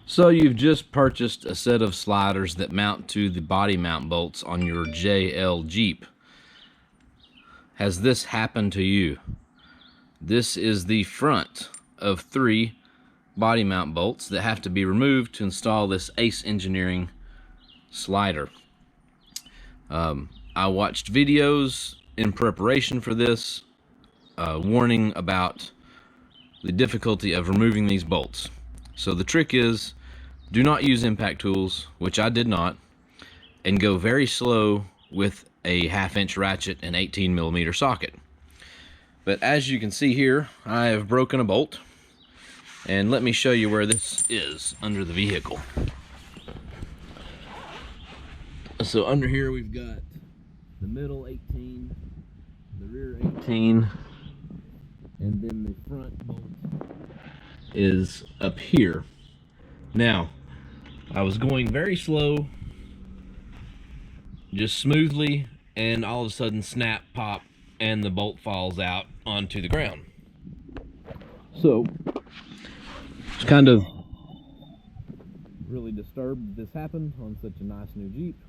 So you've just purchased a set of sliders that mount to the body mount bolts on your JL Jeep. Has this happened to you? This is the front of 3 body mount bolts that have to be removed to install this Ace Engineering slider. I watched videos in preparation for this, warning about the difficulty of removing these bolts. So the trick is, do not use impact tools, which I did not, and go very slow with a 1/2-inch ratchet and 18mm socket. But as you can see here, I have broken a bolt, and let me show you where this is under the vehicle. So under here we've got the middle 18, the rear 18, and then the front bolt is up here. Now, I was going very slow, just smoothly, and all of a sudden snap, pop, and the bolt falls out onto the ground. So, it's kind of really disturbed that this happened on such a nice new Jeep.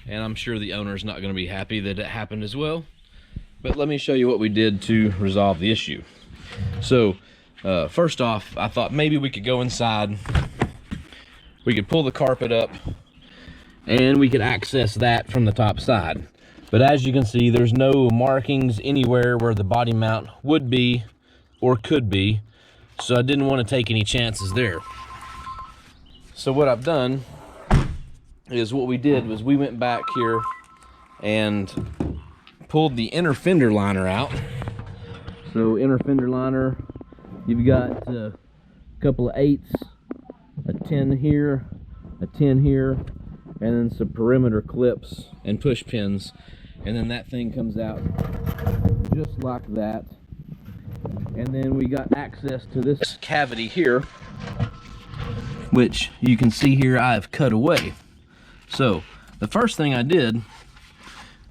And I'm sure the owner's not going to be happy that it happened as well. But let me show you what we did to resolve the issue. So, first off, I thought maybe we could go inside. We could pull the carpet up, and we could access that from the top side. But as you can see, there's no markings anywhere where the body mount would be or could be. So I didn't want to take any chances there. So what I've done is, what we did was we went back here and pulled the inner fender liner out. So inner fender liner, you've got a couple of 8s, a 10 here, a 10 here, and then some perimeter clips and push pins, and then that thing comes out just like that. And then we got access to this cavity here, which you can see here I've cut away. So the first thing I did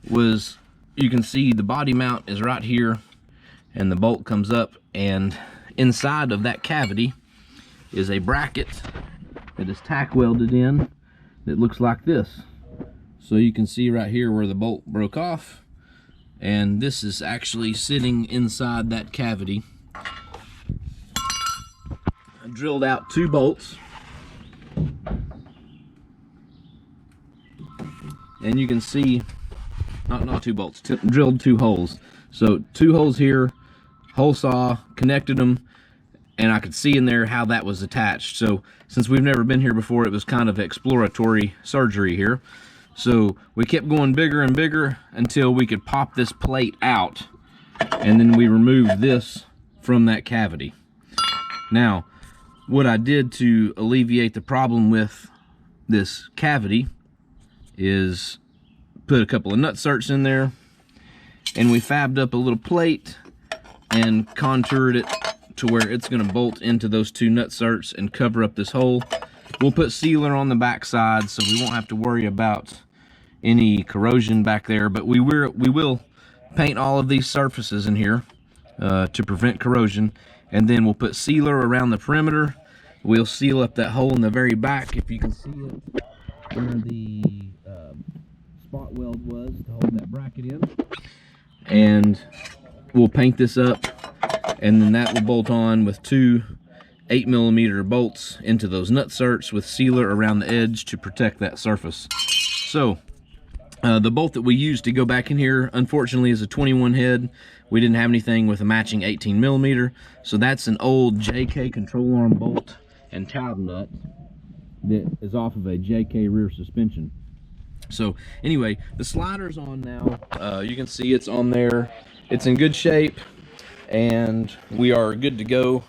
was, you can see the body mount is right here, and the bolt comes up, and inside of that cavity is a bracket that is tack welded in that looks like this. So you can see right here where the bolt broke off, and this is actually sitting inside that cavity. I drilled out 2 bolts, and you can see, not 2 bolts, drilled 2 holes. So 2 holes here, hole saw, connected them, and I could see in there how that was attached. So since we've never been here before, it was kind of exploratory surgery here. So we kept going bigger and bigger until we could pop this plate out, and then we removed this from that cavity. Now, what I did to alleviate the problem with this cavity is put a couple of nutserts in there, and we fabbed up a little plate and contoured it to where it's going to bolt into those 2 nutserts and cover up this hole. We'll put sealer on the back side, so we won't have to worry about any corrosion back there, but we will paint all of these surfaces in here to prevent corrosion, and then we'll put sealer around the perimeter. We'll seal up that hole in the very back, if you can see it, where the spot weld was to hold that bracket in, and we'll paint this up, and then that will bolt on with 2 8mm bolts into those nutserts with sealer around the edge to protect that surface. So the bolt that we used to go back in here, unfortunately, is a 21 head. We didn't have anything with a matching 18mm, so that's an old JK control arm bolt and tab nut that is off of a JK rear suspension. So anyway, the slider's on now. You can see it's on there. It's in good shape, and we are good to go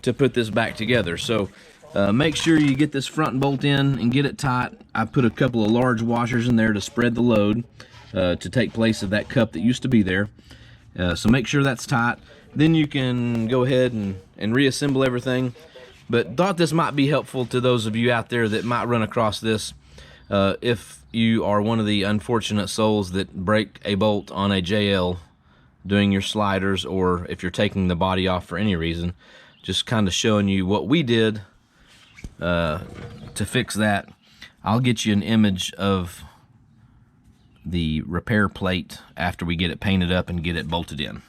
to put this back together. So make sure you get this front bolt in and get it tight. I put a couple of large washers in there to spread the load to take place of that cup that used to be there. So make sure that's tight. Then you can go ahead and reassemble everything. But thought this might be helpful to those of you out there that might run across this. If you are one of the unfortunate souls that break a bolt on a JL doing your sliders, or if you're taking the body off for any reason, just kind of showing you what we did To fix that, I'll get you an image of the repair plate after we get it painted up and get it bolted in.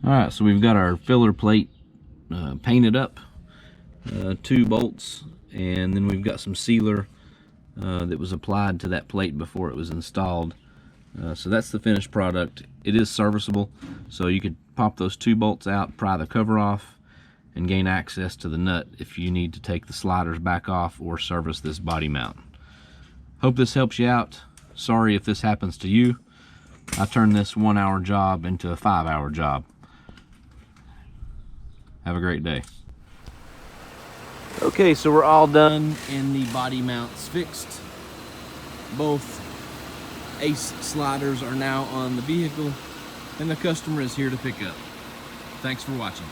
Alright, so we've got our filler plate painted up, 2 bolts, and then we've got some sealer that was applied to that plate before it was installed. So that's the finished product. It is serviceable, so you could pop those 2 bolts out, pry the cover off, and gain access to the nut if you need to take the sliders back off or service this body mount. Hope this helps you out. Sorry if this happens to you. I turned this 1-hour job into a 5-hour job. Have a great day. Okay, so we're all done and the body mounts fixed. Both Ace sliders are now on the vehicle and the customer is here to pick up. Thanks for watching.